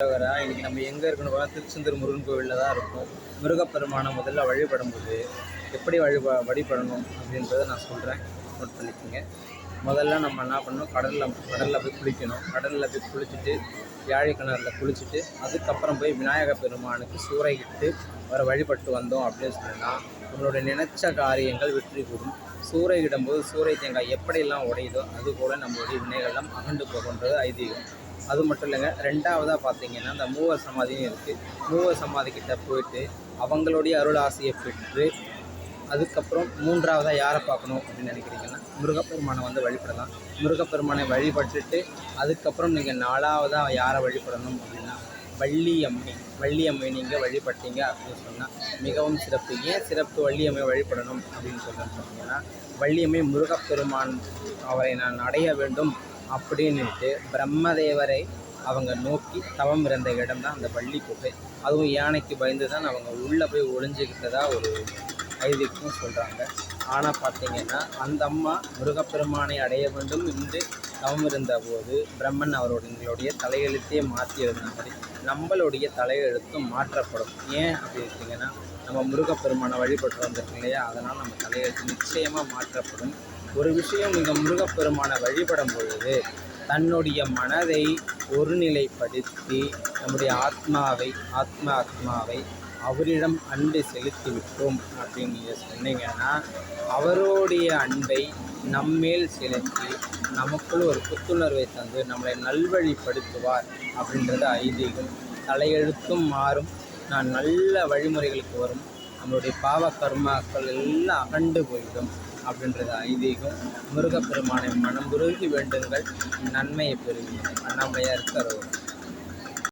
இன்னைக்கு நம்ம எங்கே இருக்கணும் பார்த்தா திருச்செந்தூர் முருகன் கோவிலில் தான் இருக்கும். முருகப்பெருமானை முதல்ல வழிபடும்போது எப்படி வழிபடணும் அப்படின்றத நான் சொல்கிறேன், நோட் பண்ணிக்கோங்க. முதல்ல நம்ம என்ன பண்ணணும், கடலில் போய் குளிக்கணும். கடலில் போய் குளிச்சுட்டு யாழி கிணறுல குளிச்சுட்டு அதுக்கப்புறம் போய் விநாயகர் பெருமானுக்கு சூறையிட்டு அவரை வழிபட்டு வந்தோம் அப்படின்னு சொன்னால் நம்மளுடைய நினைச்ச காரியங்கள் வெற்றி கூடும். சூறையிடும்போது சூறை தேங்காய் எப்படியெல்லாம் உடையுதோ அது போல் நம்மளுடைய வினைகள்லாம் அகண்டு போகின்றது ஐதீகம். அது மட்டும் இல்லைங்க, ரெண்டாவதாக பார்த்தீங்கன்னா இந்த மூவர் சமாதியும் இருக்குது. மூவர் சமாதிக்கிட்ட போயிட்டு அவங்களுடைய அருள் ஆசையை பெற்று அதுக்கப்புறம் மூன்றாவதாக யாரை பார்க்கணும் அப்படின்னு நினைக்கிறீங்கன்னா முருகப்பெருமானை வழிபடலாம். முருகப்பெருமானை வழிபட்டுட்டு அதுக்கப்புறம் நீங்கள் நாலாவதாக யாரை வழிபடணும் அப்படின்னா வள்ளியம்மை நீங்கள் வழிபட்டீங்க அப்படின்னு சொன்னால் மிகவும் சிறப்பு. ஏன் சிறப்பு வள்ளியம்மை வழிபடணும் அப்படின்னு சொன்னீங்கன்னா, வள்ளியம்மை முருகப்பெருமான் அவரை நான் அடைய வேண்டும் அப்படின்ட்டு பிரம்மதேவரை அவங்க நோக்கி தவம் இருந்த இடம் தான் அந்த வள்ளி குகை. அதுவும் யானைக்கு பயந்து தான் அவங்க உள்ளே போய் ஒளிஞ்சிக்கிட்டதா ஒரு ஐதீகம் சொல்கிறாங்க. ஆனால் பார்த்திங்கன்னா அந்த அம்மா முருகப்பெருமானை அடைய வேண்டும் என்று தவம் இருந்தபோது பிரம்மன் எங்களுடைய தலையெழுத்தையே மாற்றி இருந்த மாதிரி நம்மளுடைய தலையெழுத்தும் மாற்றப்படும். ஏன் அப்படி இருக்கிங்கன்னா, நம்ம முருகப்பெருமானை வழிபட்டு வந்திருக்கோம் இல்லையா, அதனால் நம்ம தலையெழுத்து நிச்சயமாக மாற்றப்படும். ஒரு விஷயம், நீங்கள் முருகப்பெருமானை வழிபடும் பொழுது தன்னுடைய மனதை ஒருநிலைப்படுத்தி நம்முடைய ஆத்மாவை அவரிடம் அன்பை செலுத்தி விட்டோம் அப்படின்னு நீங்கள் சொன்னீங்கன்னா, அவருடைய அன்பை நம்மேல் செலுத்தி நமக்குள் ஒரு புத்துணர்வை தந்து நம்மளை நல்வழிப்படுத்துவார் அப்படின்றது ஐதீகம். தலையெழுத்தும் மாறும், நான் நல்ல வழிமுறைகளுக்கு வரும், நம்மளுடைய பாவ கர்மாக்கள் எல்லாம் அகண்டு போயிடும் அப்படின்றது ஐதீகம். முருகப்பெருமானை மனம் உருகி வேண்டுங்கள், நன்மையை பெறுவீர்கள். அண்ணாமலையார் இருக்கிறவர்.